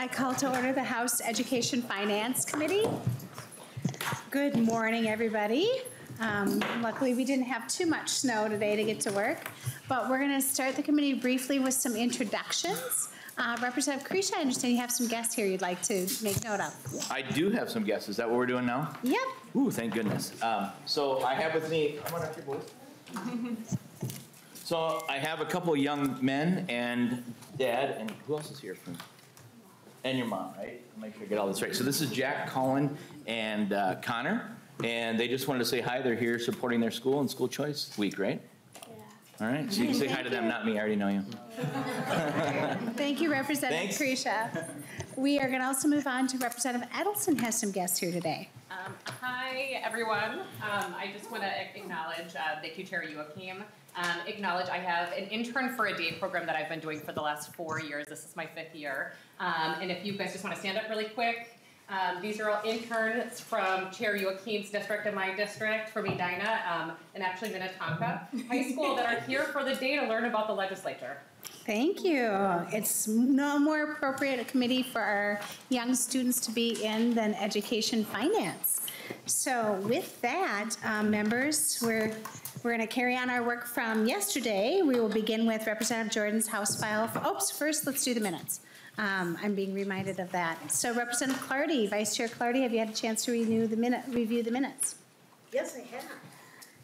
I call to order the House Education Finance Committee. Good morning, everybody. Luckily, we didn't have too much snow today to get to work, but we're going to start the committee briefly with some introductions. Representative Creech, I understand you have some guests here you'd like to make note of. I do have some guests. Is that what we're doing now? Yep. Ooh, thank goodness. So I have with me, come on up here, boys. So I have a couple young men and dad, and who else is here from? And your mom, right? I'll make sure I get all this right. So this is Jack, Colin, and Connor, and they just wanted to say hi. They're here supporting their school and School Choice Week, right? Yeah. All right, so you can say hi to them, not me. I already know you. Thank you, Representative Creesha. We are going to also move on to Representative Edelson has some guests here today. Hi, everyone. I just want to acknowledge, thank you, Chair Joachim. Acknowledge I have an intern for a day program that I've been doing for the last 4 years. This is my 5th year. And if you guys just want to stand up really quick, these are all interns from Chair Joachim's district and my district, from Edina, and actually Minnetonka High School, that are here for the day to learn about the legislature. Thank you. It's no more appropriate a committee for our young students to be in than education finance. So with that, members, we're going to carry on our work from yesterday. We will begin with Representative Jordan's House file. First let's do the minutes. I'm being reminded of that. So Representative Clardy, Vice Chair Clardy, have you had a chance to review the minutes? Yes, I have.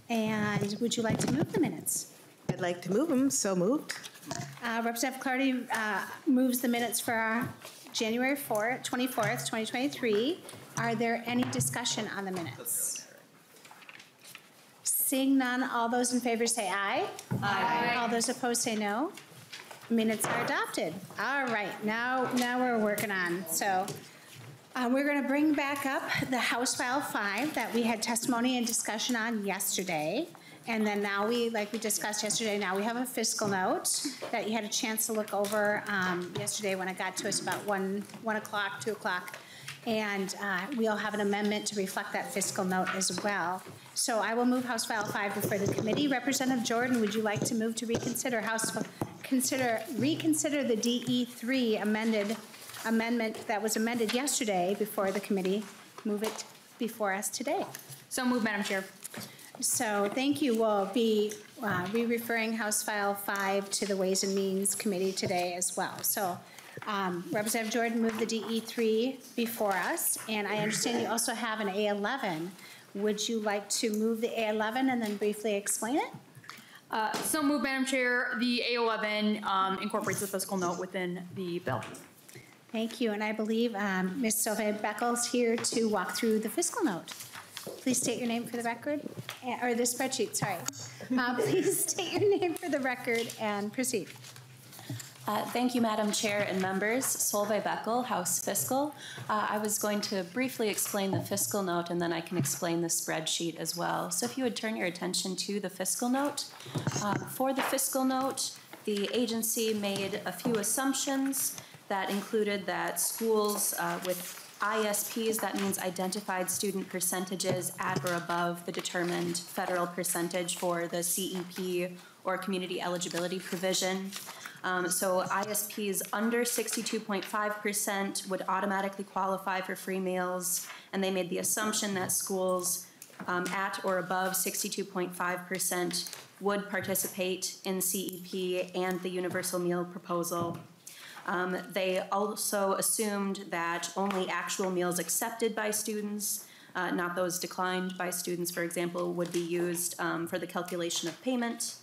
And would you like to move the minutes? I'd like to move them. So moved. Representative Clardy moves the minutes for our January 24th, 2023. Are there any discussion on the minutes? Seeing none, all those in favor say aye. Aye. All those opposed say no. Minutes are adopted. All right, now we're working on. So we're going to bring back up the House File 5 that we had testimony and discussion on yesterday. And then now like we discussed yesterday, now we have a fiscal note that you had a chance to look over yesterday when it got to us about 1 o'clock, 2 o'clock. And we'll have an amendment to reflect that fiscal note as well. So I will move House File 5 before the committee. Representative Jordan, would you like to move to reconsider reconsider the DE3 amendment that was amended yesterday before the committee? Move it before us today. So moved, Madam Chair. So thank you. We'll be re-referring House File 5 to the Ways and Means Committee today as well. So Representative Jordan moved the DE3 before us, and I understand you also have an A11. Would you like to move the A11 and then briefly explain it? So moved, Madam Chair. The A11 incorporates the fiscal note within the bill. Thank you, and I believe Ms. Sylvia Beckles here to walk through the fiscal note. Please state your name for the record, or the spreadsheet, sorry. Please state your name for the record and proceed. Thank you, Madam Chair and members. Solveig Beckel, House Fiscal. I was going to briefly explain the fiscal note, and then I can explain the spreadsheet as well. So if you would turn your attention to the fiscal note. For the fiscal note, the agency made a few assumptions that included that schools with ISPs, that means identified student percentages at or above the determined federal percentage for the CEP or community eligibility provision. So ISPs under 62.5% would automatically qualify for free meals, and they made the assumption that schools at or above 62.5% would participate in CEP and the universal meal proposal. They also assumed that only actual meals accepted by students, not those declined by students, for example, would be used for the calculation of payment.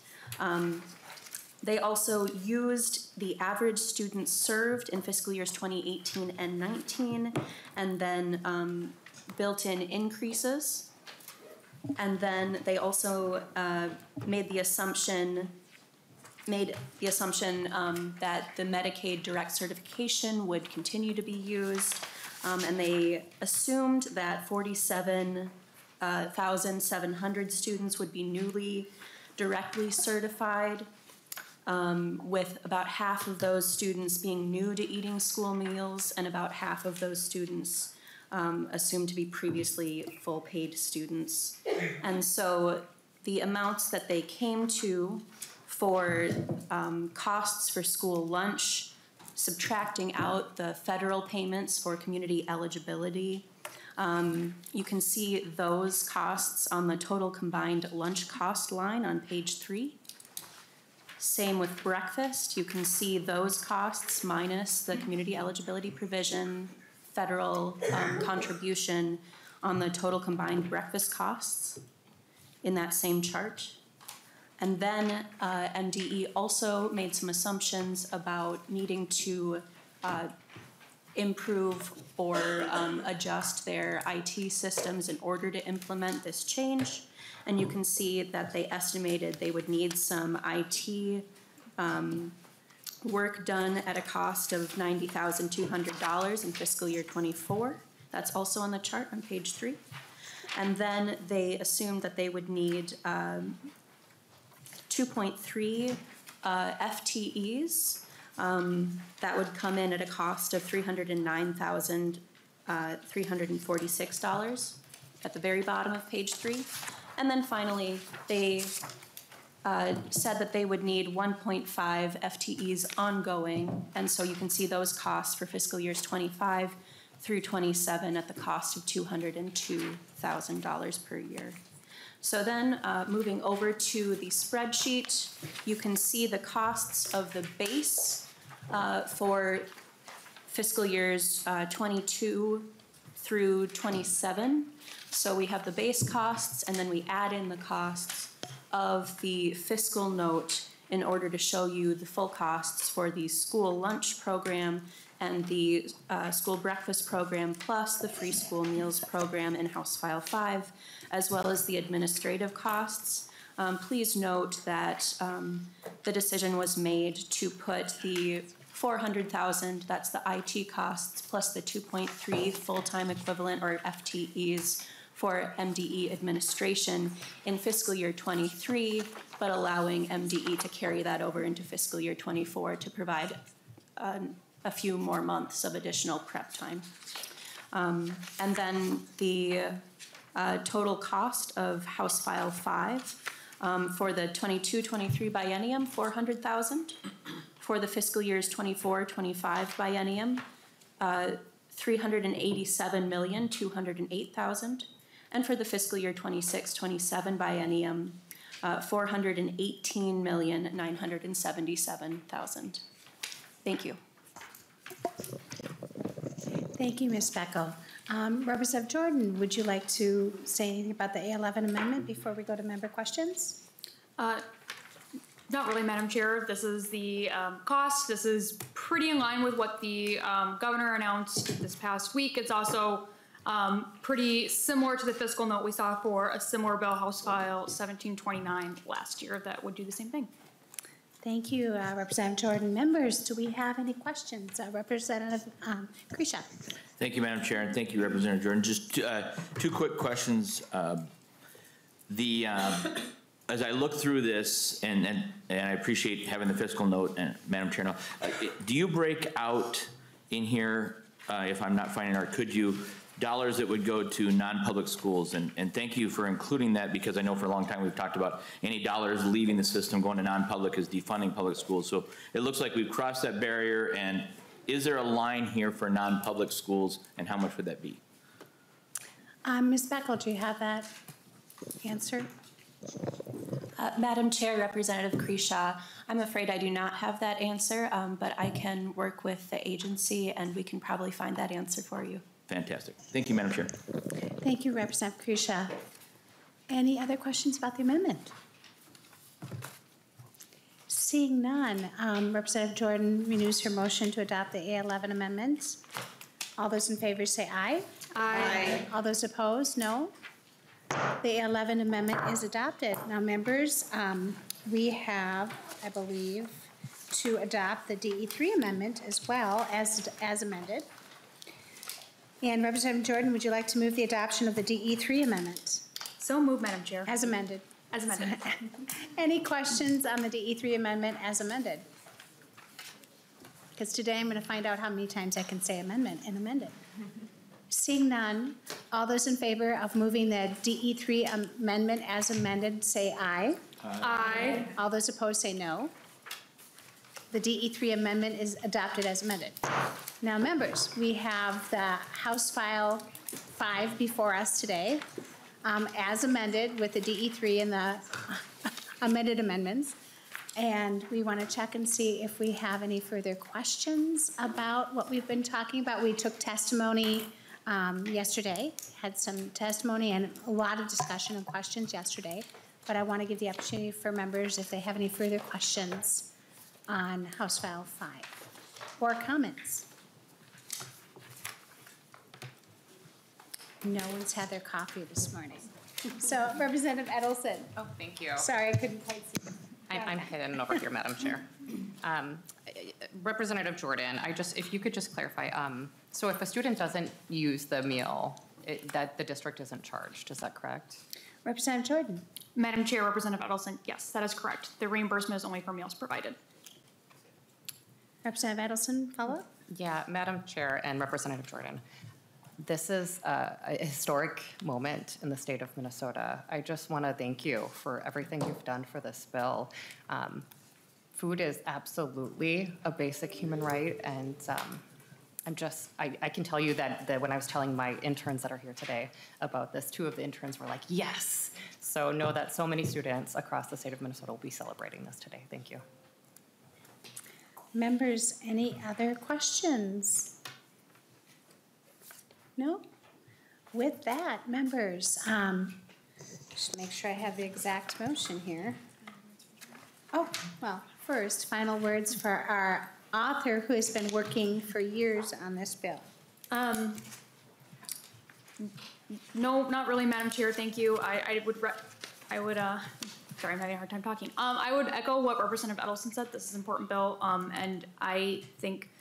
They also used the average students served in fiscal years 2018 and 19, and then built in increases. And then they also made the assumption that the Medicaid direct certification would continue to be used, and they assumed that 47,700 students would be newly directly certified, with about half of those students being new to eating school meals and about half of those students assumed to be previously full paid students. And so the amounts that they came to for costs for school lunch subtracting out the federal payments for community eligibility. You can see those costs on the total combined lunch cost line on page 3. Same with breakfast. You can see those costs minus the community eligibility provision, federal contribution on the total combined breakfast costs in that same chart. And then MDE also made some assumptions about needing to improve or adjust their IT systems in order to implement this change. And you can see that they estimated they would need some IT work done at a cost of $90,200 in fiscal year 24. That's also on the chart on page 3. And then they assumed that they would need 2.3 FTEs. That would come in at a cost of $309,346 at the very bottom of page 3. And then finally, they said that they would need 1.5 FTEs ongoing. And so you can see those costs for fiscal years 25 through 27 at the cost of $202,000 per year. So then moving over to the spreadsheet, you can see the costs of the base for fiscal years 22 through 27. So we have the base costs, and then we add in the costs of the fiscal note in order to show you the full costs for the school lunch program and the school breakfast program, plus the free school meals program in House File 5, as well as the administrative costs. Please note that the decision was made to put the $400,000, that's the IT costs, plus the 2.3 full-time equivalent or FTEs for MDE administration in fiscal year 23, but allowing MDE to carry that over into fiscal year 24 to provide a few more months of additional prep time. And then the total cost of House File 5 for the 22-23 biennium, $400,000. For the fiscal years 24-25 biennium, $387,208,000. And for the fiscal year 26-27 biennium, $418,977,000. Thank you. Thank you, Ms. Beckel. Representative Jordan, would you like to say anything about the A11 amendment before we go to member questions? Not really, Madam Chair. This is the cost. This is pretty in line with what the governor announced this past week. It's also pretty similar to the fiscal note we saw for a similar bill, House File 1729 last year, that would do the same thing. Thank you, Representative Jordan. Members, do we have any questions? Representative Krisha. Thank you, Madam Chair, and thank you, Representative Jordan. Just two quick questions. As I look through this, and I appreciate having the fiscal note, and Madam Chair, no, do you break out in here, if I'm not finding it, could you, dollars that would go to non-public schools? And thank you for including that, because I know for a long time we've talked about any dollars leaving the system going to non-public is defunding public schools. So it looks like we've crossed that barrier, and is there a line here for non-public schools, and how much would that be? Ms. Beckel, do you have that answer? Madam Chair, Representative Krisha, I'm afraid I do not have that answer, but I can work with the agency and we can probably find that answer for you. Fantastic. Thank you, Madam Chair. Thank you, Representative Krisha. Any other questions about the amendment? Seeing none, Representative Jordan renews her motion to adopt the A11 amendments. All those in favor say aye. Aye. All those opposed, no. The A11 amendment is adopted. Now, members, we have, I believe, to adopt the DE3 amendment as well as amended. And Representative Jordan, would you like to move the adoption of the DE3 amendment? So moved, Madam Chair. As amended. As amended. Any questions on the DE3 amendment as amended? Because today I'm going to find out how many times I can say amendment and amend it. Seeing none, all those in favor of moving the DE3 amendment as amended say aye. Aye. All those opposed say no. the DE3 amendment is adopted as amended. Now, members, we have the House File 5 before us today, as amended with the DE3 and the amended amendments. And we want to check and see if we have any further questions about what we've been talking about. We took testimony yesterday, had some testimony and a lot of discussion and questions yesterday. But I want to give the opportunity for members if they have any further questions on House File 5 or comments. No one's had their coffee this morning. So Representative Edelson. Oh, thank you. Sorry, I couldn't quite see. I'm hidden over here, Madam Chair. Representative Jordan, if you could just clarify, so if a student doesn't use the meal, that the district isn't charged, is that correct? Representative Jordan. Madam Chair, Representative Edelson, yes, that is correct. The reimbursement is only for meals provided. Representative Edelson, follow up? Yeah, Madam Chair and Representative Jordan, this is a historic moment in the state of Minnesota. I just want to thank you for everything you've done for this bill. Food is absolutely a basic human right, and I can tell you that when I was telling my interns that are here today about this, 2 of the interns were like, yes. So know that so many students across the state of Minnesota will be celebrating this today. Thank you. Members, any other questions? No? With that, members, just make sure I have the exact motion here. Oh, well, first, final words for our author who has been working for years on this bill. No, not really, Madam Chair, thank you. I would, sorry, I'm having a hard time talking. I would echo what Representative Edelson said. This is an important bill, and I think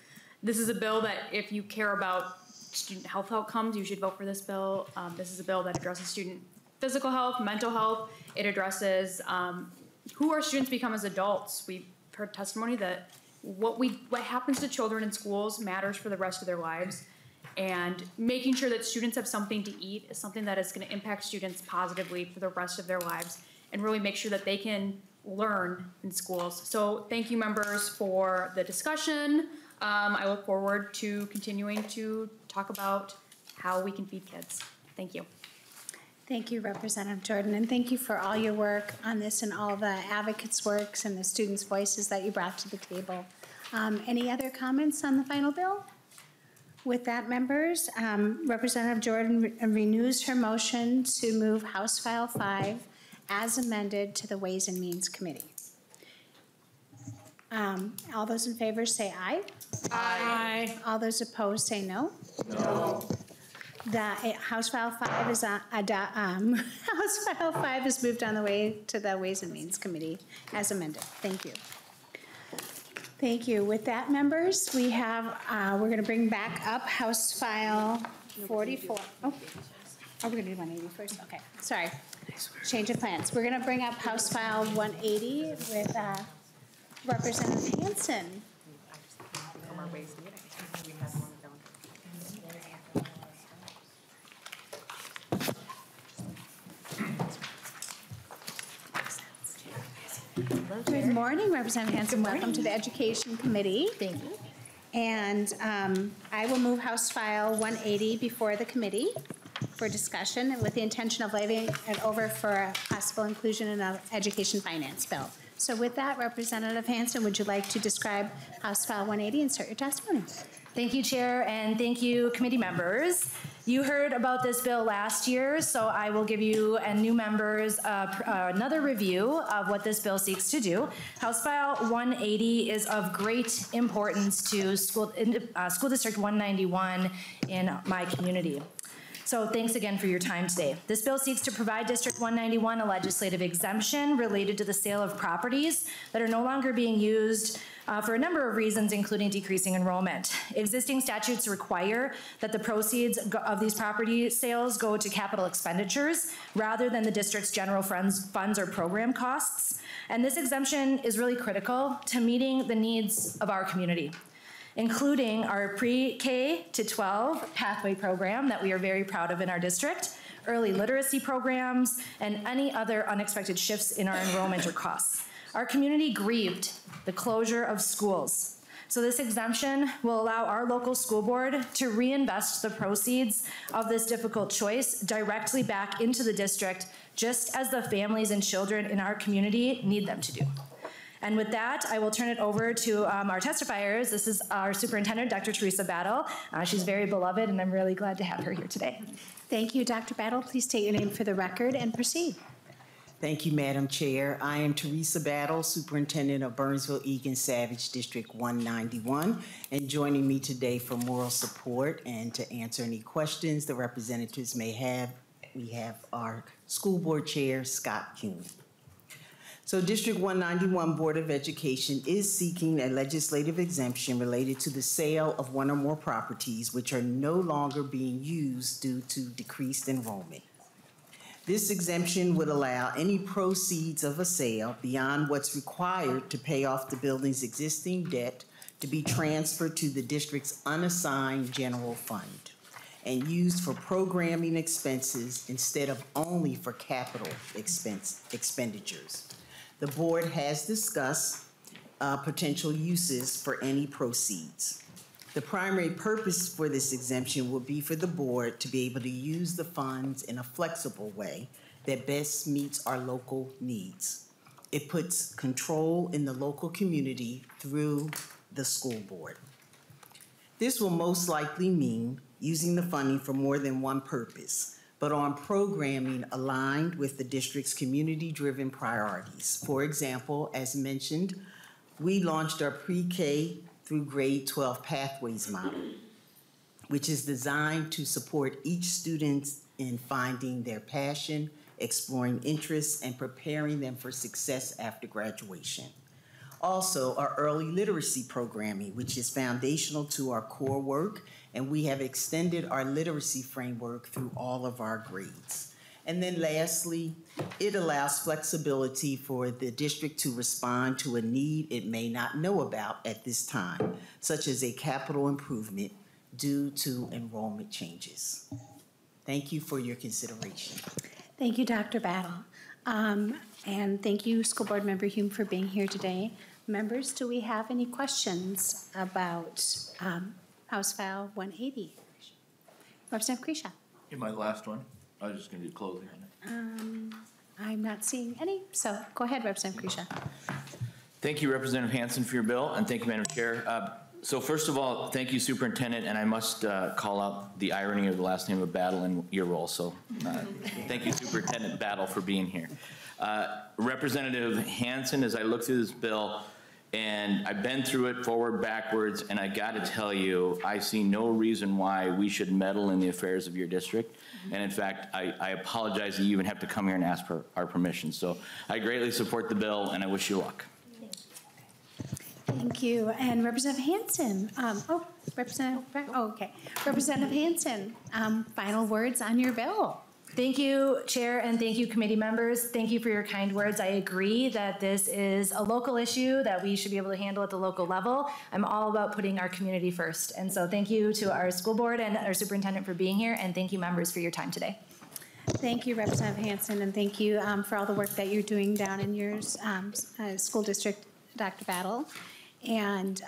this is a bill that if you care about student health outcomes, you should vote for this bill. This is a bill that addresses student physical health, mental health. It addresses who our students become as adults. We've heard testimony that what happens to children in schools matters for the rest of their lives. And making sure that students have something to eat is something that is going to impact students positively for the rest of their lives and really make sure that they can learn in schools. So thank you, members, for the discussion. I look forward to continuing to talk about how we can feed kids. Thank you. Thank you, Representative Jordan, and thank you for all your work on this and all the advocates' works and the students' voices that you brought to the table. Any other comments on the final bill? With that, members, Representative Jordan renews her motion to move House File 5 as amended to the Ways and Means Committee. All those in favor say aye. Aye. All those opposed say no. No. The House File 5 is House File 5 is moved on the way to the Ways and Means Committee as amended. Thank you. Thank you. With that, members, we have we're going to bring back up House File 44. Oh, we're going to do 180 first. Okay, sorry. Change of plans. We're going to bring up House File 180 with Representative Hanson. Good morning, Representative Hanson. Welcome to the Education Committee. Thank you. And I will move House File 180 before the committee for discussion with the intention of laying it over for a possible inclusion in an education finance bill. So with that, Representative Hanson, would you like to describe House File 180 and start your testimony? Thank you, Chair, and thank you, committee members. You heard about this bill last year, so I will give you and new members another review of what this bill seeks to do. House File 180 is of great importance to School District 191 in my community. So thanks again for your time today. This bill seeks to provide District 191 a legislative exemption related to the sale of properties that are no longer being used for a number of reasons, including decreasing enrollment. Existing statutes require that the proceeds of these property sales go to capital expenditures rather than the district's general funds or program costs. And this exemption is really critical to meeting the needs of our community, including our pre-K to 12 pathway program that we are very proud of in our district, early literacy programs, and any other unexpected shifts in our enrollment or costs. Our community grieved the closure of schools. So this exemption will allow our local school board to reinvest the proceeds of this difficult choice directly back into the district, just as the families and children in our community need them to do. And with that, I will turn it over to our testifiers. This is our superintendent, Dr. Teresa Battle. She's very beloved, and I'm really glad to have her here today. Thank you, Dr. Battle. Please state your name for the record and proceed. Thank you, Madam Chair. I am Teresa Battle, Superintendent of Burnsville-Eagan-Savage District 191, and joining me today for moral support and to answer any questions the representatives may have, we have our School Board Chair, Scott Kuhn. So District 191 Board of Education is seeking a legislative exemption related to the sale of one or more properties which are no longer being used due to decreased enrollment. This exemption would allow any proceeds of a sale beyond what's required to pay off the building's existing debt to be transferred to the district's unassigned general fund and used for programming expenses instead of only for capital expenditures. The board has discussed potential uses for any proceeds. The primary purpose for this exemption will be for the board to be able to use the funds in a flexible way that best meets our local needs. It puts control in the local community through the school board. This will most likely mean using the funding for more than one purpose, but on programming aligned with the district's community-driven priorities. For example, as mentioned, we launched our pre-K through grade 12 pathways model, which is designed to support each student in finding their passion, exploring interests, and preparing them for success after graduation. Also, our early literacy programming, which is foundational to our core work, and we have extended our literacy framework through all of our grades. And then lastly, it allows flexibility for the district to respond to a need it may not know about at this time, such as a capital improvement due to enrollment changes. Thank you for your consideration. Thank you, Dr. Battle. And thank you, School Board Member Hume, for being here today. Members, do we have any questions about House File 180? Representative Kresha. In my last one, I was just going to do closing on it. I'm not seeing any, so go ahead, Representative Kresha. Thank you, Representative Hanson, for your bill, and thank you, Madam Chair. So first of all, thank you, Superintendent, and I must call out the irony of the last name of Battle in your role, so thank you, Superintendent Battle, for being here. Representative Hanson, as I look through this bill, and I've been through it forward, backwards, and I got to tell you, I see no reason why we should meddle in the affairs of your district. And in fact, I apologize that you even have to come here and ask for our permission. So I greatly support the bill, and I wish you luck. Thank you. And Representative Hanson. Representative Hanson, final words on your bill. Thank you, Chair, and thank you, committee members. Thank you for your kind words. I agree that this is a local issue that we should be able to handle at the local level. I'm all about putting our community first. And so thank you to our school board and our superintendent for being here, and thank you, members, for your time today. Thank you, Representative Hanson, and thank you for all the work that you're doing down in your school district, Dr. Battle. And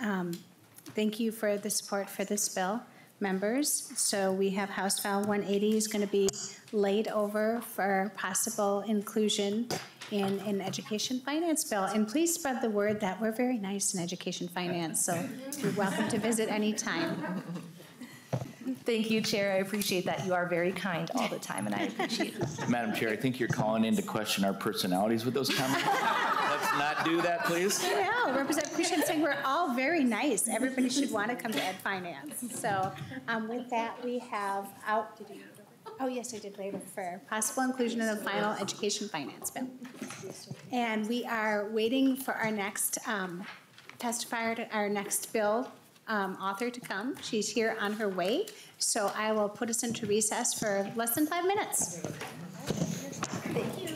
thank you for the support for this bill. Members, so we have House File 180 is going to be laid over for possible inclusion in an education finance bill. And please spread the word that we're very nice in education finance, so you're welcome to visit anytime. Thank you, Chair. I appreciate that. You are very kind all the time, and I appreciate it. Madam Chair, I think you're calling in to question our personalities with those comments. Let's not do that, please. No, Representative Christian saying we're all very nice. Everybody should want to come to Ed Finance. So with that, we have out. Oh, yes, I did later for possible inclusion in the final education finance bill. And we are waiting for our next testifier, our next bill author to come. She's here on her way. So I will put us into recess for less than 5 minutes. Thank you.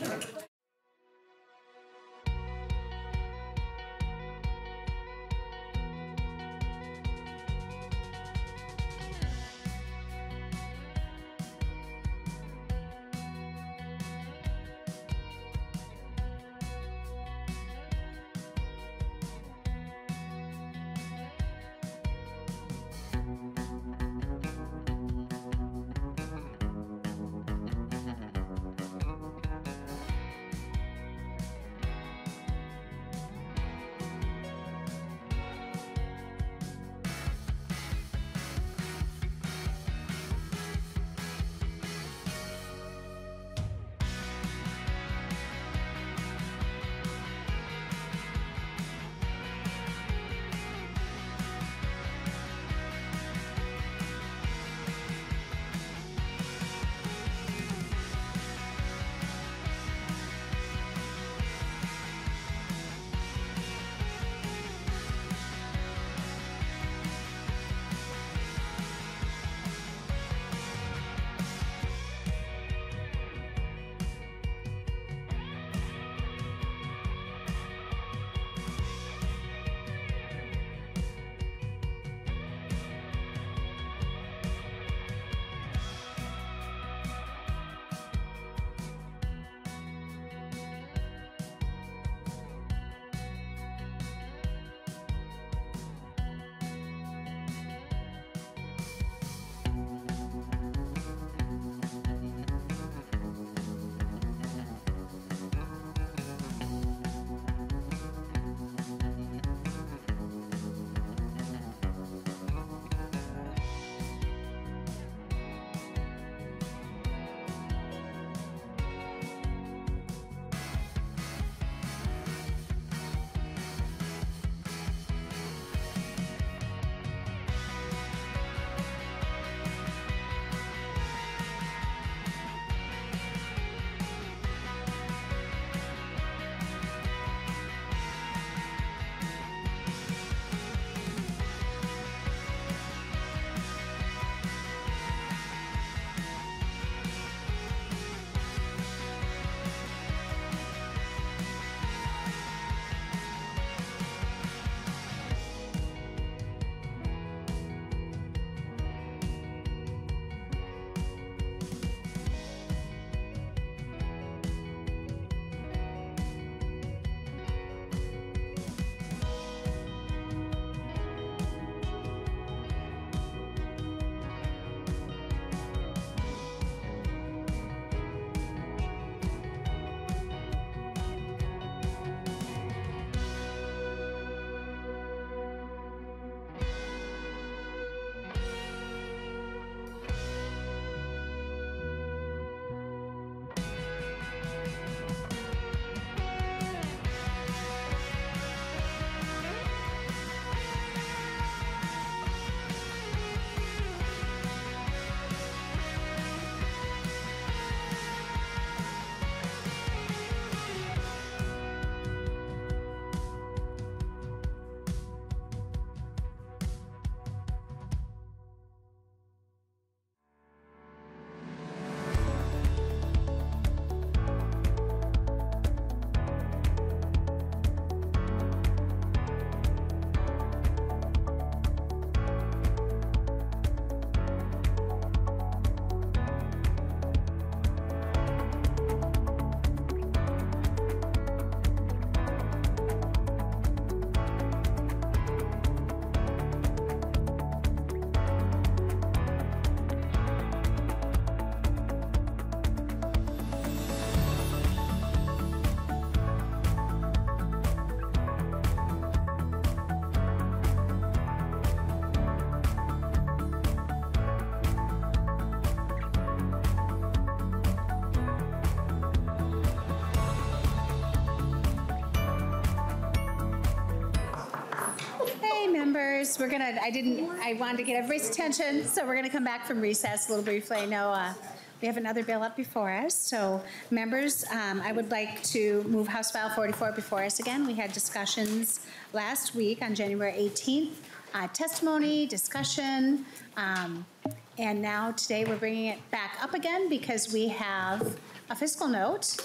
members, I wanted to get everybody's attention, so we're gonna come back from recess a little briefly. I know we have another bill up before us. So members, I would like to move House File 44 before us again. We had discussions last week on January 18th, testimony, discussion, and now today we're bringing it back up again because we have a fiscal note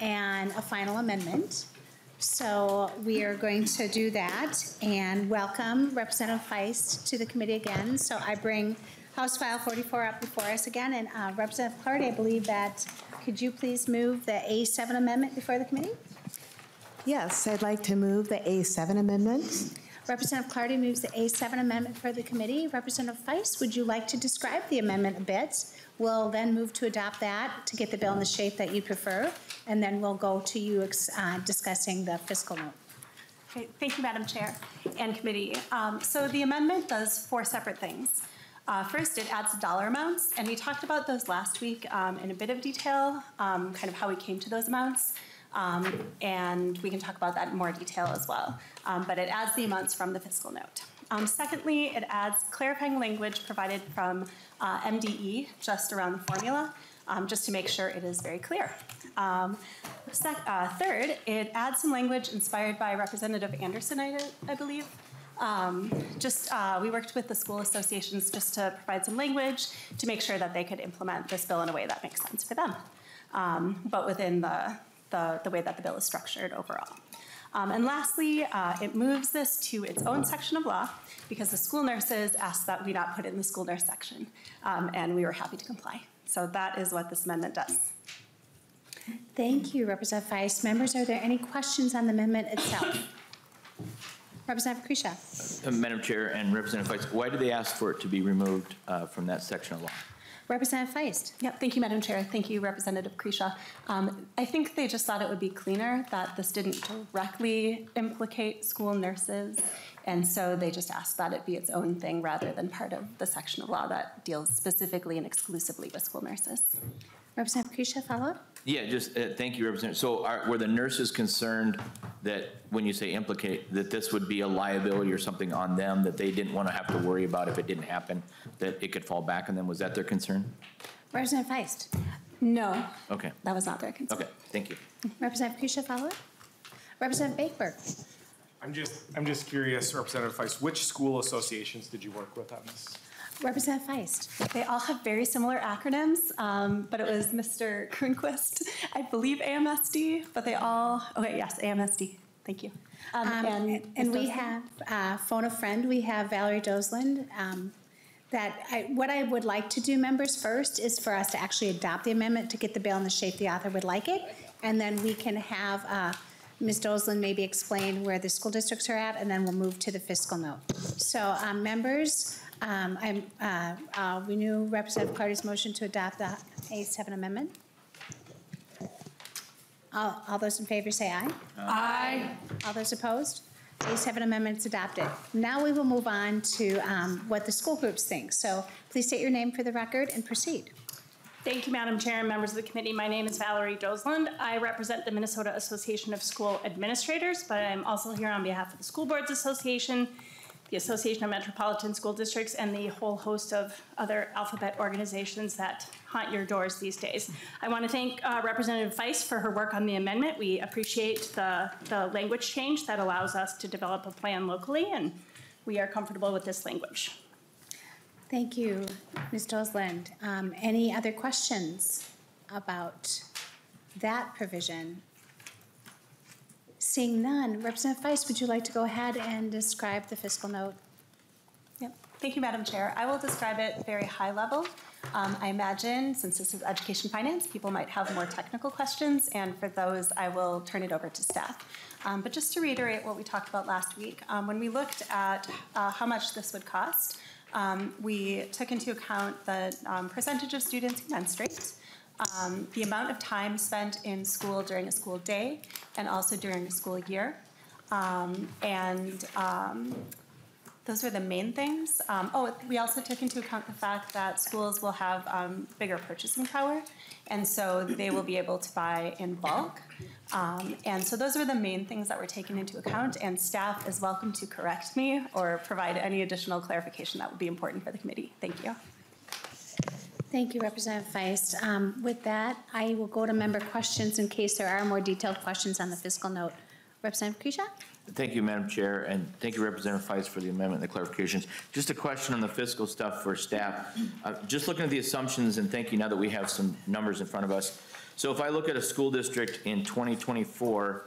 and a final amendment. So we are going to do that and welcome Representative Feist to the committee again. So I bring House File 44 up before us again, and Representative Clardy, I believe that, could you please move the A7 amendment before the committee? Yes, I'd like to move the A7 amendment. Representative Clardy moves the A7 amendment for the committee. Representative Feist, would you like to describe the amendment a bit? We'll then move to adopt that to get the bill in the shape that you prefer, and then we'll go to you discussing the fiscal note. Okay, thank you, Madam Chair and committee. So the amendment does 4 separate things. First, it adds dollar amounts, and we talked about those last week in a bit of detail, kind of how we came to those amounts. And we can talk about that in more detail as well. But it adds the amounts from the fiscal note. Secondly, it adds clarifying language provided from MDE just around the formula, just to make sure it is very clear. Third, it adds some language inspired by Representative Anderson, I believe. We worked with the school associations just to provide some language to make sure that they could implement this bill in a way that makes sense for them, but within the way that the bill is structured overall. And lastly, it moves this to its own section of law because the school nurses asked that we not put it in the school nurse section, and we were happy to comply. So that is what this amendment does. Thank you, Representative Feist. Members, are there any questions on the amendment itself? Representative Krisha. Madam Chair and Representative Feist, why did they ask for it to be removed from that section of law? Representative Feist. Yep, thank you, Madam Chair. Thank you, Representative Krisha. I think they just thought it would be cleaner that this didn't directly implicate school nurses, and so they just asked that it be its own thing rather than part of the section of law that deals specifically and exclusively with school nurses. Representative Krisha, follow up? Yeah, just thank you, Representative. So were the nurses concerned that when you say implicate, that this would be a liability or something on them that they didn't want to have to worry about if it didn't happen, that it could fall back on them? Was that their concern? Representative Feist. No. Okay. That was not their concern. Okay, thank you. Representative Krisha, follow up? Representative Baker. I'm just curious, Representative Feist, which school associations did you work with on this? Representative Feist. They all have very similar acronyms, but it was Mr. Kronquist, I believe AMSD, but they all, okay, yes, AMSD. Thank you. And we have, phone a friend, we have Valerie Dosland. What I would like to do, members, first is for us to actually adopt the amendment to get the bill in the shape the author would like it. And then we can have Ms. Dosland maybe explain where the school districts are at, and then we'll move to the fiscal note. So members, I'll renew Representative Clardy's motion to adopt the A7 amendment. All those in favor say aye. Aye. All those opposed? A7 amendment is adopted. Now we will move on to what the school groups think. So please state your name for the record and proceed. Thank you, Madam Chair and members of the committee. My name is Valerie Dosland. I represent the Minnesota Association of School Administrators, but I'm also here on behalf of the School Boards Association, the Association of Metropolitan School Districts, and the whole host of other alphabet organizations that haunt your doors these days. I want to thank Representative Feist for her work on the amendment. We appreciate the language change that allows us to develop a plan locally, and we are comfortable with this language. Thank you, Ms. Dosland. Any other questions about that provision? Seeing none, Representative Feist, would you like to go ahead and describe the fiscal note? Yep. Thank you, Madam Chair. I will describe it very high level. I imagine, since this is education finance, people might have more technical questions, and for those, I will turn it over to staff. But just to reiterate what we talked about last week, when we looked at how much this would cost, we took into account the percentage of students who menstruate, the amount of time spent in school during a school day, and also during a school year. Those were the main things. We also took into account the fact that schools will have bigger purchasing power, and so they will be able to buy in bulk. And so those are the main things that were taken into account, and staff is welcome to correct me or provide any additional clarification that would be important for the committee. Thank you. Thank you, Representative Feist. With that, I will go to member questions in case there are more detailed questions on the fiscal note. Representative Kresha? Thank you, Madam Chair, and thank you, Representative Feist, for the amendment and the clarifications. Just a question on the fiscal stuff for staff. Just looking at the assumptions, and thank you now that we have some numbers in front of us. So if I look at a school district in 2024,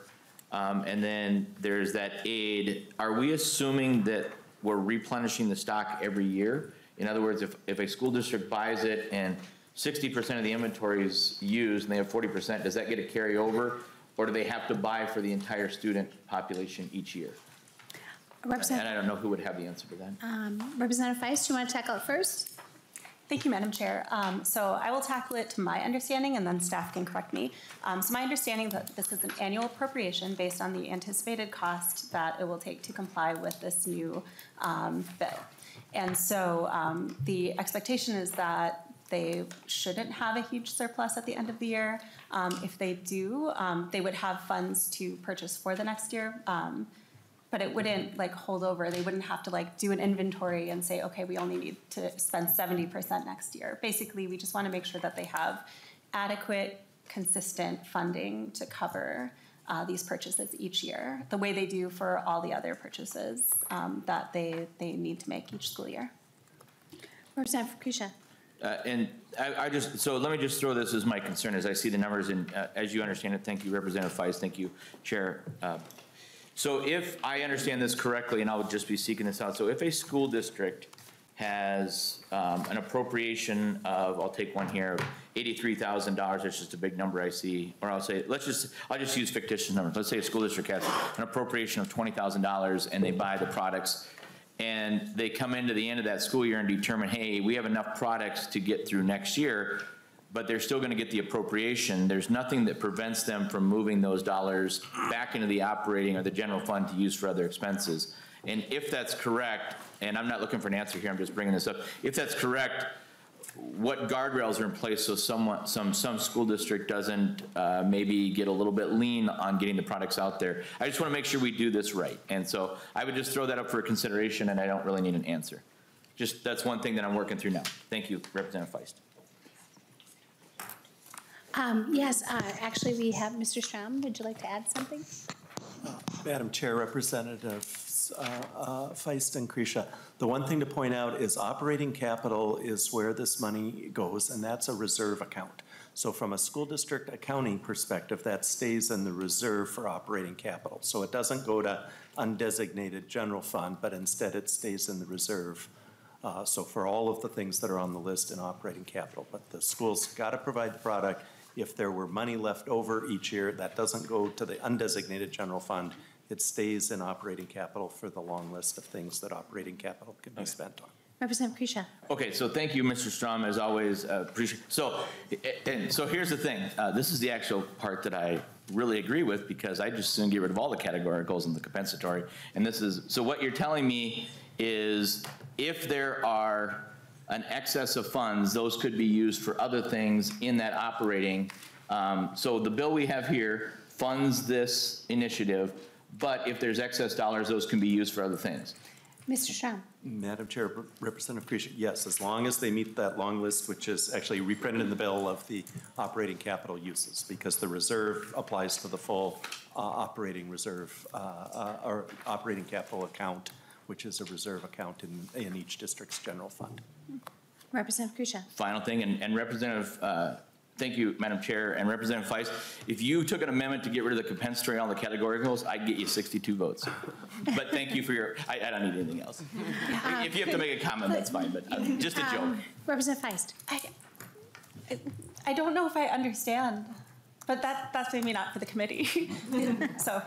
and then there's that aid, are we assuming that we're replenishing the stock every year? In other words, if a school district buys it and 60% of the inventory is used and they have 40%, does that get a carryover? Or do they have to buy for the entire student population each year? And I don't know who would have the answer to that. Representative Feist, do you want to tackle it first? Thank you, Madam Chair. So I will tackle it to my understanding, and then staff can correct me. So my understanding that this is an annual appropriation based on the anticipated cost that it will take to comply with this new bill. And so the expectation is that they shouldn't have a huge surplus at the end of the year. If they do, they would have funds to purchase for the next year. But it wouldn't like hold over. They wouldn't have to like do an inventory and say, okay, we only need to spend 70% next year. Basically, we just want to make sure that they have adequate, consistent funding to cover these purchases each year, the way they do for all the other purchases that they need to make each school year. Representative Kresha. And so let me just throw this as my concern as I see the numbers, and as you understand it, thank you, Representative Feist, thank you, Chair. So if I understand this correctly, and I'll just be seeking this out, so if a school district has an appropriation of, I'll take one here, $83,000, that's just a big number I see, or I'll just use fictitious numbers. Let's say a school district has an appropriation of $20,000 and they buy the products, and they come into the end of that school year and determine, hey, we have enough products to get through next year, but they're still going to get the appropriation. There's nothing that prevents them from moving those dollars back into the operating or the general fund to use for other expenses. And if that's correct, and I'm not looking for an answer here, I'm just bringing this up. If that's correct, what guardrails are in place so some school district doesn't maybe get a little bit lean on getting the products out there? I just want to make sure we do this right. And so I would just throw that up for consideration, and I don't really need an answer. Just that's one thing that I'm working through now. Thank you, Representative Feist. Yes, actually we have Mr. Strom. Would you like to add something? Madam Chair, Representatives Feist and Kresha, the one thing to point out is operating capital is where this money goes, and that's a reserve account. So from a school district accounting perspective, that stays in the reserve for operating capital. So it doesn't go to undesignated general fund, but instead it stays in the reserve. So for all of the things that are on the list in operating capital, but the school's got to provide the product. If there were money left over each year, that doesn't go to the undesignated general fund. It stays in operating capital for the long list of things that operating capital can be spent on. Representative Kresha. Okay, so thank you, Mr. Strom, as always. Appreciate. So here's the thing. This is the actual part that I really agree with, because I just soon get rid of all the categoricals and the compensatory. And this is so. What you're telling me is, if there are an excess of funds, those could be used for other things in that operating. So the bill we have here funds this initiative, but if there's excess dollars, those can be used for other things. Mr. Strom. Madam Chair, Representative Kresha, yes, as long as they meet that long list, which is actually reprinted in the bill of the operating capital uses, because the reserve applies to the full operating reserve or operating capital account, which is a reserve account in each district's general fund. Representative Kresha. Final thing, and Representative, thank you, Madam Chair, and Representative Feist, if you took an amendment to get rid of the compensatory and all the categoricals, I'd get you 62 votes. But thank you for your, I don't need anything else. If you have to make a comment, that's fine, but just a joke. Representative Feist. I don't know if I understand, but that's maybe not for the committee. So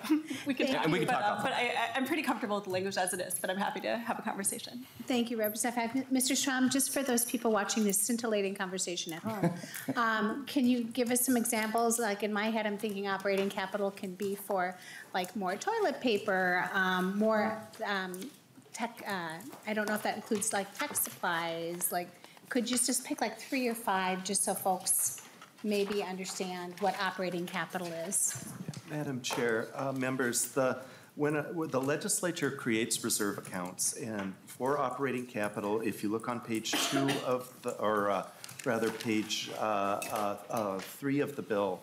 we can talk, but I'm pretty comfortable with the language as it is, but I'm happy to have a conversation. Thank you, Representative. Mr. Strom, just for those people watching this scintillating conversation at home, can you give us some examples? Like in my head, I'm thinking operating capital can be for like more toilet paper, more tech, I don't know if that includes like tech supplies, like could you just pick like 3 or 5 just so folks maybe understand what operating capital is? Madam Chair, members, when the legislature creates reserve accounts, and for operating capital, if you look on page 2 of the, or rather page 3 of the bill,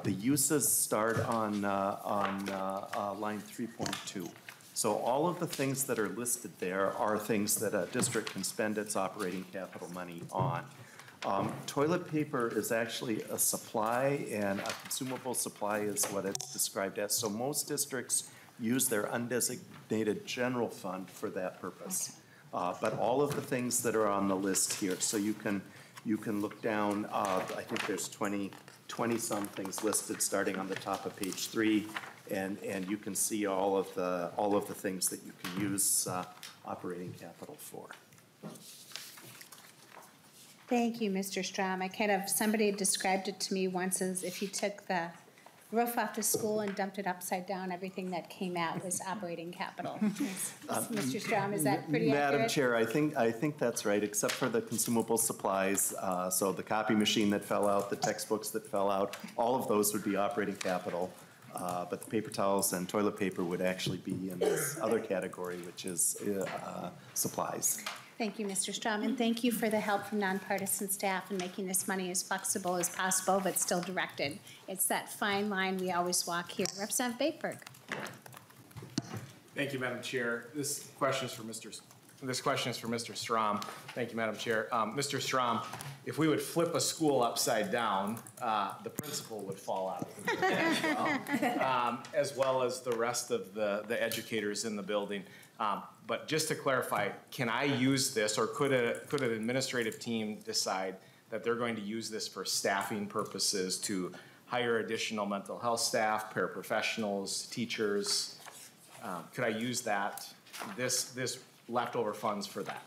the uses start on line 3.2. So all of the things that are listed there are things that a district can spend its operating capital money on. Toilet paper is actually a supply, and a consumable supply is what it's described as. So most districts use their undesignated general fund for that purpose. But all of the things that are on the list here, so you can look down, I think there's 20-some things listed starting on the top of page 3, and you can see all of the things that you can use operating capital for. Thank you, Mr. Strom. Somebody described it to me once as if you took the roof off the school and dumped it upside down, everything that came out was operating capital. Mr. Strom, is that pretty accurate? Madam Chair, I think that's right, except for the consumable supplies. So the copy machine that fell out, the textbooks that fell out, all of those would be operating capital. But the paper towels and toilet paper would actually be in this other category, which is supplies. Thank you, Mr. Strom, and thank you for the help from nonpartisan staff in making this money as flexible as possible, but still directed. It's that fine line we always walk here. Representative Bateberg. Thank you, Madam Chair. This question is for Mr. Strom. Thank you, Madam Chair. Mr. Strom, if we would flip a school upside down, the principal would fall out of the building as well as the rest of the educators in the building. But just to clarify, can I use this, or could an administrative team decide that they're going to use this for staffing purposes to hire additional mental health staff, paraprofessionals, teachers? Could I use this leftover funds for that?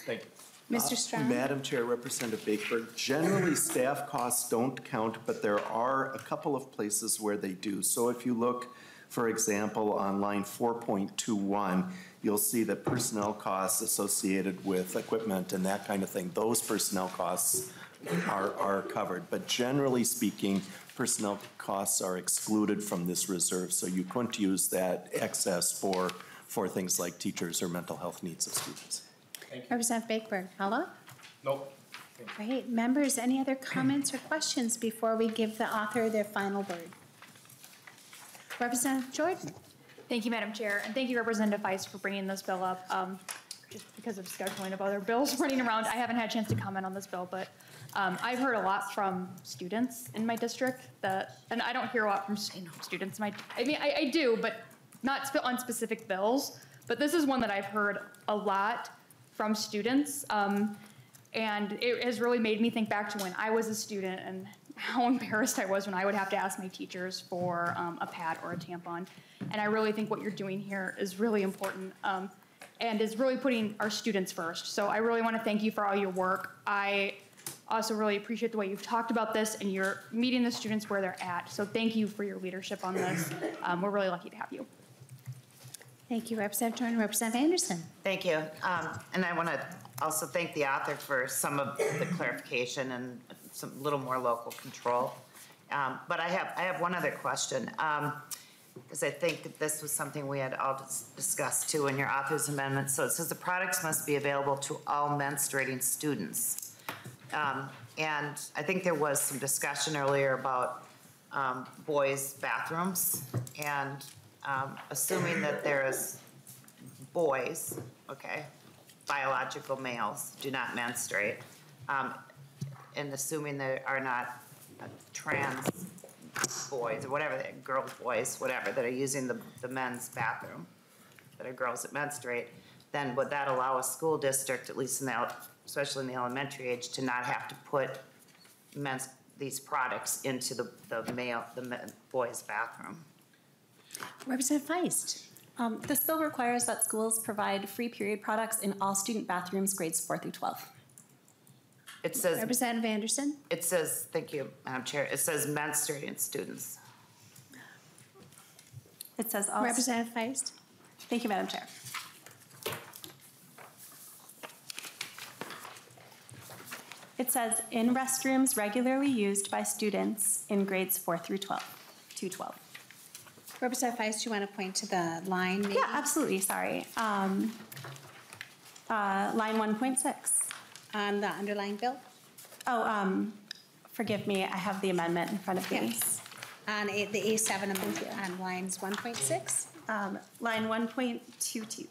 Thank you. Mr. Strom. Madam Chair, Representative Bakeberg, generally staff costs don't count, but there are a couple of places where they do. So if you look, for example, on line 4.21, you'll see that personnel costs associated with equipment and that kind of thing, those personnel costs are covered. But generally speaking, personnel costs are excluded from this reserve, so you couldn't use that excess for things like teachers or mental health needs of students. Thank you. Representative Bakeberg, follow? Nope. Great. Members, any other comments or questions before we give the author their final word? Representative Jordan. Thank you, Madam Chair, and thank you, Representative Feist, for bringing this bill up. Just because of scheduling of other bills running around, I haven't had a chance to comment on this bill, but I've heard a lot from students in my district and I don't hear a lot from students. I do, but not on specific bills. But this is one that I've heard a lot from students, and it has really made me think back to when I was a student and how embarrassed I was when I would have to ask my teachers for a pad or a tampon. And I really think what you're doing here is really important and is really putting our students first. So I really want to thank you for all your work. I also really appreciate the way you've talked about this and you're meeting the students where they're at. So thank you for your leadership on this. We're really lucky to have you. Thank you, Representative Jordan. Representative Anderson. Thank you. And I want to also thank the author for some of the clarification and some little more local control. But I have one other question, because I think this was something we had all discussed too in your author's amendment. So it says the products must be available to all menstruating students. And I think there was some discussion earlier about boys' bathrooms, and assuming that there's boys, okay, biological males do not menstruate, and assuming there are not trans boys or whatever, girls, boys, whatever, that are using the men's bathroom, that are girls that menstruate, then would that allow a school district, at least especially in the elementary age, to not have to put these products into the boys' bathroom? Representative Feist. This bill requires that schools provide free period products in all student bathrooms grades 4 through 12. It says, Representative Anderson. it says, thank you, Madam Chair, it says menstruating students. It says all. Representative Feist. Thank you, Madam Chair. It says in restrooms regularly used by students in grades 4 through 12, to 12. Representative Feist, you want to point to the line maybe? Yeah, absolutely, sorry. Line 1.6. On the underlying bill? Oh, forgive me, I have the amendment in front of me. Yes. On the A7 amendment on lines 1.6? Line 1.22.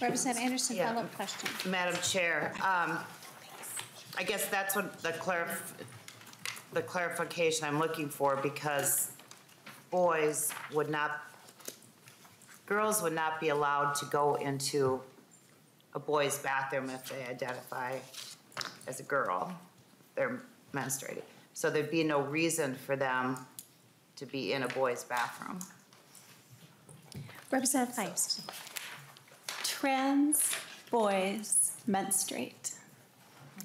Representative Anderson, Yeah. follow-up question. Madam Chair, I guess that's what the clarification I'm looking for, because girls would not be allowed to go into a boy's bathroom if they identify as a girl, they're menstruating. So there'd be no reason for them to be in a boy's bathroom. Representative Feist. Trans boys menstruate,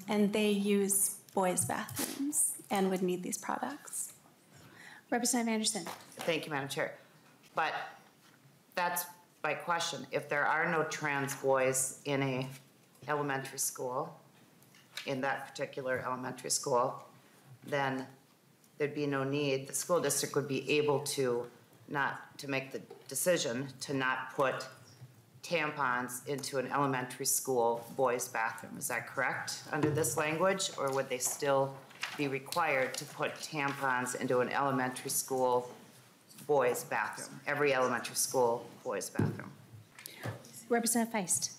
and they use boys' bathrooms and would need these products. Representative Anderson. Thank you, Madam Chair. But that's my question. If there are no trans boys in a elementary school, in that particular elementary school, then there'd be no need. The school district would be able to make the decision to not put tampons into an elementary school boys' bathroom. Is that correct under this language? Or would they still be required to put tampons into an elementary school boys' bathroom? Every elementary school boys' bathroom. Representative Feist.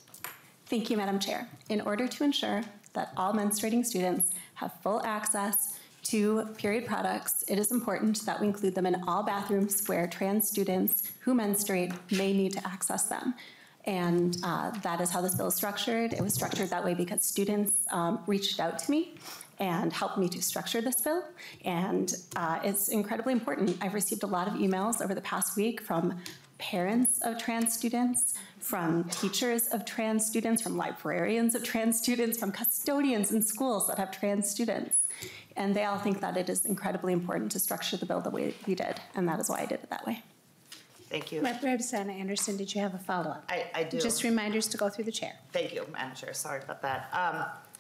Thank you, Madam Chair. In order to ensure that all menstruating students have full access to period products, it is important that we include them in all bathrooms where trans students who menstruate may need to access them. And that is how this bill is structured. It was structured that way because students reached out to me and helped me to structure this bill. And it's incredibly important. I've received a lot of emails over the past week from parents of trans students, from teachers of trans students, from librarians of trans students, from custodians in schools that have trans students. And they all think that it is incredibly important to structure the bill the way we did, and that is why I did it that way. Thank you. Representative Anderson, did you have a follow-up? I do. Just reminders to go through the chair. Thank you, Madam Chair. Sorry about that.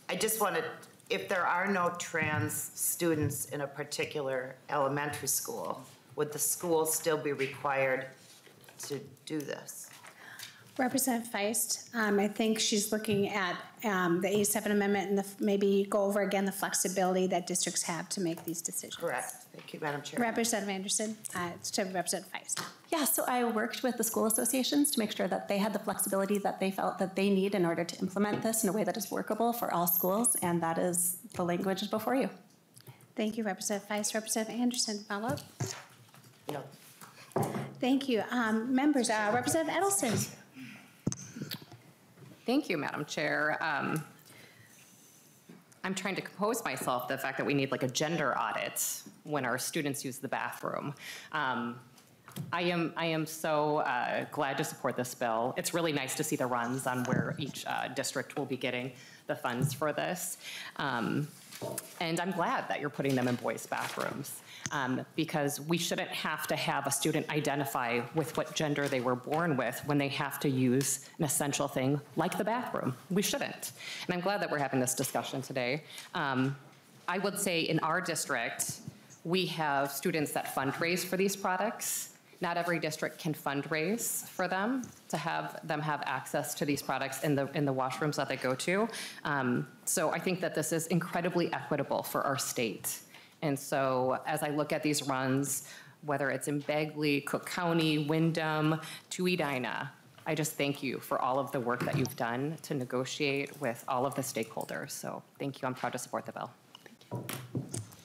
I just wanted, if there are no trans students in a particular elementary school, would the school still be required to do this? Representative Feist, I think she's looking at the A7 amendment and maybe go over again the flexibility that districts have to make these decisions. Correct. Thank you, Madam Chair. Representative Anderson, to Representative Feist. Yeah, so I worked with the school associations to make sure that they had the flexibility that they felt that they need in order to implement this in a way that is workable for all schools, and that is the language before you. Thank you, Representative Feist. Representative Anderson, follow-up? No. Thank you. Members, Representative Edelson. Thank you, Madam Chair. I'm trying to compose myself the fact that we need like a gender audit when our students use the bathroom. I am so glad to support this bill. It's really nice to see the runs on where each district will be getting the funds for this. And I'm glad that you're putting them in boys' bathrooms. Because we shouldn't have to have a student identify with what gender they were born with when they have to use an essential thing like the bathroom. We shouldn't. And I'm glad that we're having this discussion today. I would say in our district, we have students that fundraise for these products. Not every district can fundraise for them to have access to these products in the washrooms that they go to. So I think that this is incredibly equitable for our state. And so as I look at these runs, whether it's in Bagley, Cook County, Windham, to Edina, I just thank you for all of the work that you've done to negotiate with all of the stakeholders. So thank you. I'm proud to support the bill.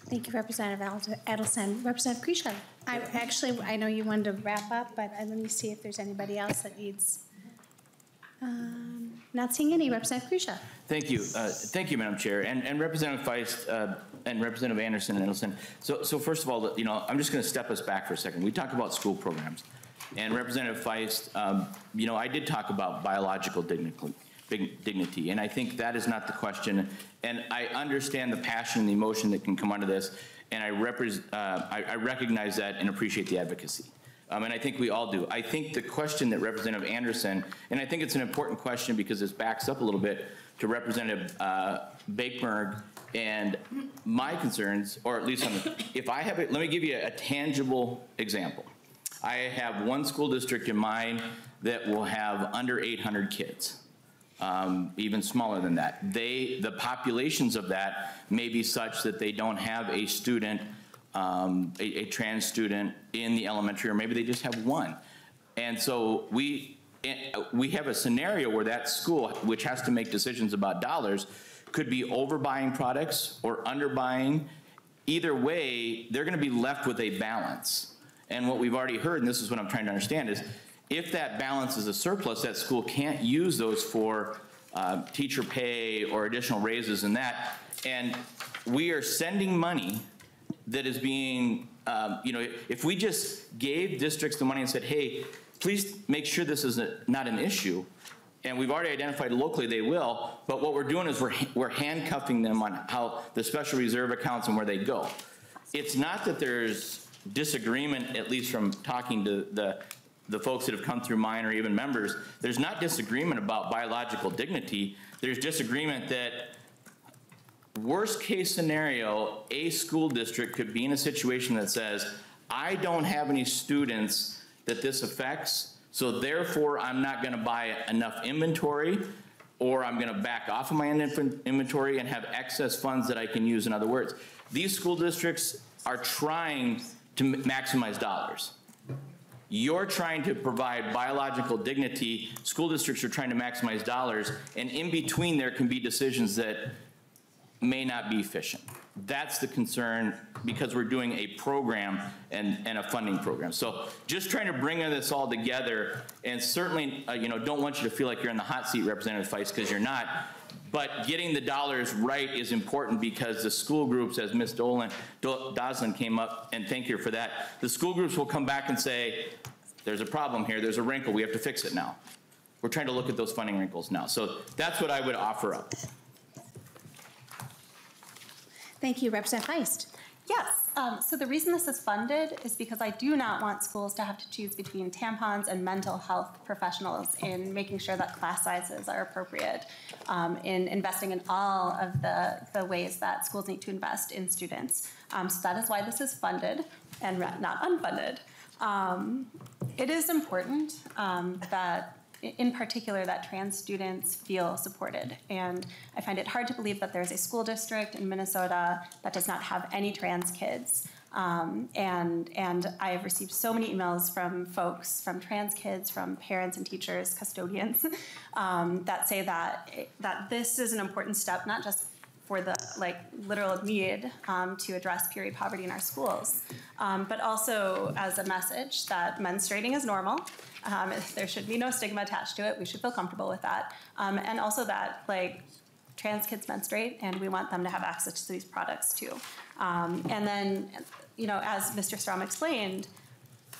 Thank you, Representative Edelson. Representative Krisha, I know you wanted to wrap up, but let me see if there's anybody else that needs. Not seeing any. Representative Krisha. Thank you. Thank you, Madam Chair. And Representative Feist and Representative Anderson and Edelson. So first of all, I'm just going to step us back for a second. We talk about school programs. And Representative Feist, I did talk about biological dignity, and I think that is not the question. And I understand the passion and the emotion that can come under this, and I recognize that and appreciate the advocacy. And I think we all do. I think the question that Representative Anderson, and I think it's an important question because this backs up a little bit to Representative Bakeberg and my concerns, or at least if I have it, let me give you a tangible example. I have one school district in mind that will have under 800 kids, even smaller than that. The populations of that may be such that they don't have a student, a trans student in the elementary, or maybe they just have one. And so we have a scenario where that school, which has to make decisions about dollars, could be overbuying products or underbuying. Either way, they're going to be left with a balance. And what we've already heard, and this is what I'm trying to understand, is if that balance is a surplus, that school can't use those for teacher pay or additional raises and that. And we are sending money that is being, if we just gave districts the money and said, hey, please make sure this is not an issue, and we've already identified locally they will, but what we're doing is we're handcuffing them on how the special reserve accounts and where they go. It's not that there's disagreement, at least from talking to the folks that have come through mine or even members, there's not disagreement about biological dignity. There's disagreement that worst case scenario, a school district could be in a situation that says, I don't have any students that this affects, so therefore I'm not going to buy enough inventory, or I'm going to back off of my inventory and have excess funds that I can use. In other words, these school districts are trying to maximize dollars. You're trying to provide biological dignity. School districts are trying to maximize dollars, and in between there can be decisions that may not be efficient. That's the concern, because we're doing a program and a funding program. So just trying to bring this all together, and certainly don't want you to feel like you're in the hot seat, Representative Feist, because you're not. But getting the dollars right is important, because the school groups, as Ms. Doslin came up, and thank you for that, the school groups will come back and say, there's a problem here, there's a wrinkle, we have to fix it now. We're trying to look at those funding wrinkles now. So that's what I would offer up. Thank you, Representative Feist. Yes, so the reason this is funded is because I do not want schools to have to choose between tampons and mental health professionals in making sure that class sizes are appropriate, in investing in all of the ways that schools need to invest in students. So that is why this is funded and not unfunded. It is important that, in particular, that trans students feel supported. And I find it hard to believe that there's a school district in Minnesota that does not have any trans kids. And I have received so many emails from folks, from trans kids, from parents and teachers, custodians, that say that this is an important step, not just for the literal need to address period poverty in our schools, but also as a message that menstruating is normal. There should be no stigma attached to it. We should feel comfortable with that. And also that trans kids menstruate, and we want them to have access to these products too. And then, as Mr. Strom explained,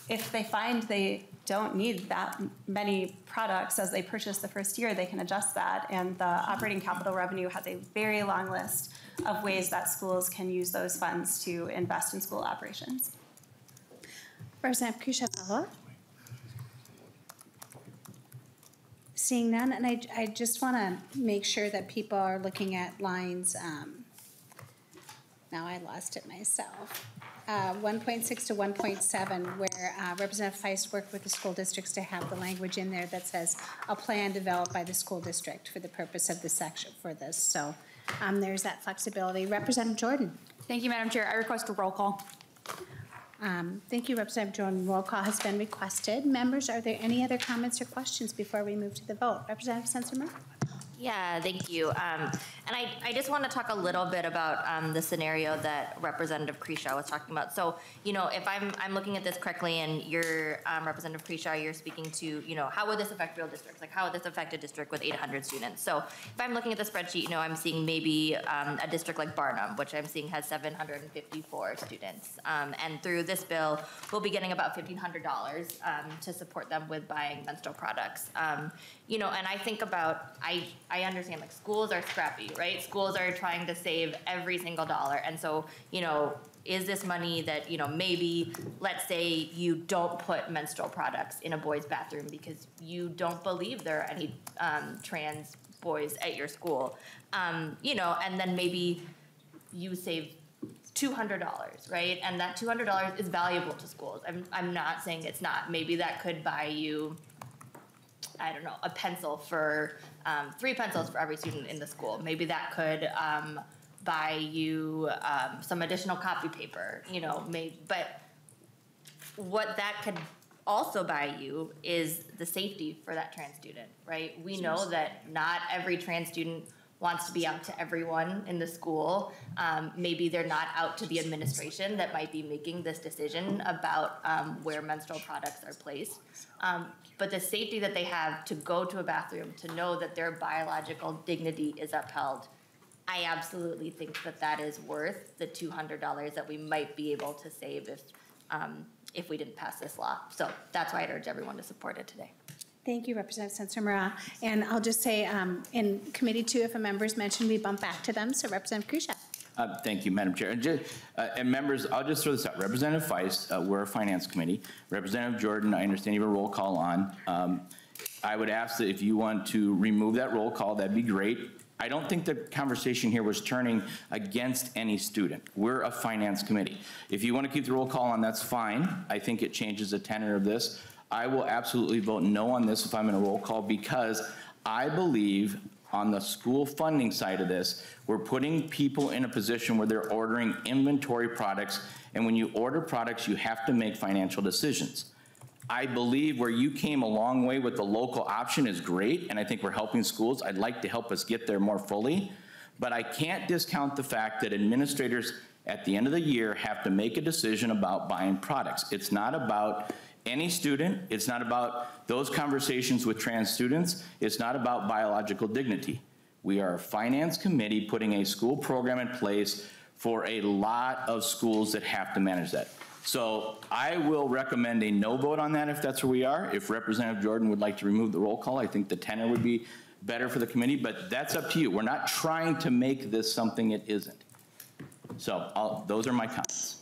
if they find they don't need that many products as they purchase the first year, they can adjust that. And the operating capital revenue has a very long list of ways that schools can use those funds to invest in school operations. Representative Krisha. Seeing none, and I just want to make sure that people are looking at lines, now I lost it myself, 1.6 to 1.7, where Representative Feist worked with the school districts to have the language in there that says a plan developed by the school district for the purpose of the section for this. So there's that flexibility. Representative Jordan. Thank you, Madam Chair. I request a roll call. Thank you, Representative Jordan. Roll call has been requested. Members, are there any other comments or questions before we move to the vote? Representative Sensenbrenner? Yeah, thank you. And I just want to talk a little bit about the scenario that Representative Krisha was talking about. So, if I'm looking at this correctly, and you're, Representative Krisha, you're speaking to, how would this affect real districts? How would this affect a district with 800 students? So if I'm looking at the spreadsheet, I'm seeing maybe a district like Barnum, which I'm seeing has 754 students. And through this bill, we'll be getting about $1,500 to support them with buying menstrual products. And I think about, I understand like schools are scrappy, right? Schools are trying to save every single dollar. And so, you know, is this money that, you know, maybe let's say you don't put menstrual products in a boy's bathroom because you don't believe there are any trans boys at your school, you know, and then maybe you save $200, right? And that $200 is valuable to schools. I'm not saying it's not. Maybe that could buy you, I don't know, a pencil for 3 pencils for every student in the school. Maybe that could buy you some additional copy paper, you know, but what that could also buy you is the safety for that trans student, right? We know that not every trans student wants to be out to everyone in the school. Maybe they're not out to the administration that might be making this decision about where menstrual products are placed. But the safety that they have to go to a bathroom, to know that their biological dignity is upheld, I absolutely think that that is worth the $200 that we might be able to save if we didn't pass this law. So that's why I'd urge everyone to support it today. Thank you, Representative Sencer-Murrah. And I'll just say, in committee too, if a member's mentioned, we bump back to them. So Representative Grisha. Thank you, Madam Chair. And members, I'll just throw this out. Representative Feist, we're a finance committee. Representative Jordan, I understand you have a roll call on. I would ask that if you want to remove that roll call, that'd be great. I don't think the conversation here was turning against any student. We're a finance committee. If you want to keep the roll call on, that's fine. I think it changes the tenor of this. I will absolutely vote no on this if I'm in a roll call, because I believe on the school funding side of this, we're putting people in a position where they're ordering inventory products, and when you order products, you have to make financial decisions. I believe where you came a long way with the local option is great, and I think we're helping schools. I'd like to help us get there more fully, but I can't discount the fact that administrators at the end of the year have to make a decision about buying products. It's not about any student. It's not about those conversations with trans students. It's not about biological dignity. We are a finance committee putting a school program in place for a lot of schools that have to manage that. So I will recommend a no vote on that if that's where we are. If Representative Jordan would like to remove the roll call, I think the tenor would be better for the committee, but that's up to you. We're not trying to make this something it isn't. So those are my comments.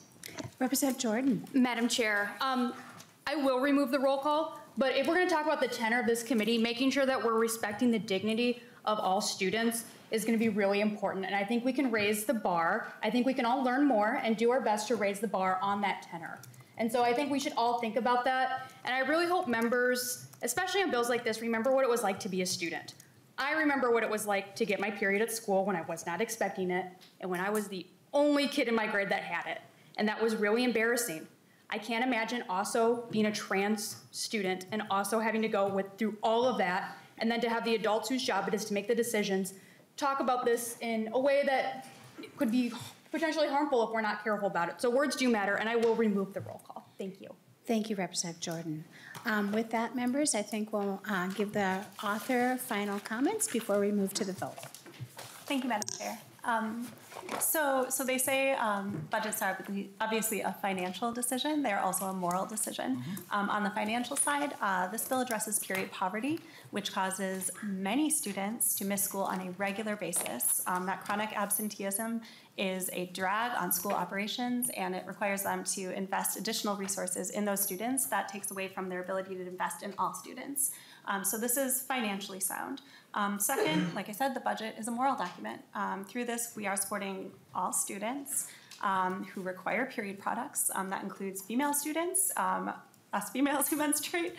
Representative Jordan. Madam Chair, I will remove the roll call, but if we're going to talk about the tenor of this committee, making sure that we're respecting the dignity of all students is going to be really important. And I think we can raise the bar. I think we can all learn more and do our best to raise the bar on that tenor. And so I think we should all think about that. And I really hope members, especially on bills like this, remember what it was like to be a student. I remember what it was like to get my period at school when I was not expecting it, and when I was the only kid in my grade that had it. And that was really embarrassing. I can't imagine also being a trans student and also having to go through all of that, and then to have the adults whose job it is to make the decisions talk about this in a way that could be potentially harmful if we're not careful about it. So words do matter, and I will remove the roll call. Thank you. Thank you, Representative Jordan. With that, members, I think we'll give the author final comments before we move to the vote. Thank you, Madam Chair. So they say budgets are obviously a financial decision. They're also a moral decision. On the financial side, this bill addresses period poverty, which causes many students to miss school on a regular basis. That chronic absenteeism is a drag on school operations, and it requires them to invest additional resources in those students. That takes away from their ability to invest in all students. So this is financially sound. Second, like I said, the budget is a moral document. Through this, we are supporting all students who require period products. That includes female students, us females who menstruate.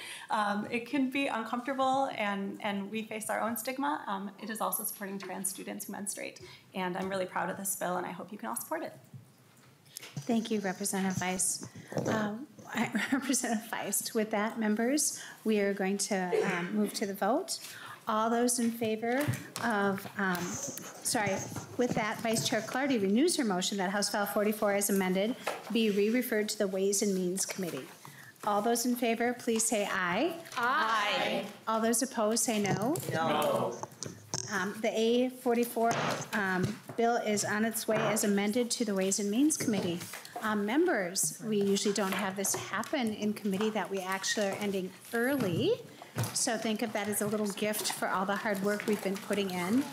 It can be uncomfortable, and we face our own stigma. It is also supporting trans students who menstruate. And I'm really proud of this bill, and I hope you can all support it. Thank you, Representative Feist. Representative Feist. With that, members, we are going to move to the vote. All those in favor of, with that, Vice Chair Clardy renews her motion that House File 44 as amended be re-referred to the Ways and Means Committee. All those in favor, please say aye. Aye. All those opposed, say no. No. The A44 bill is on its way as amended to the Ways and Means Committee. Members, we usually don't have this happen in committee, that we actually are ending early. So think of that as a little gift for all the hard work we've been putting in.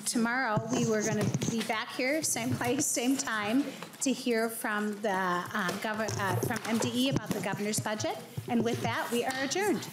Tomorrow, we were going to be back here, same place, same time, to hear from the from MDE about the governor's budget. And with that, we are adjourned.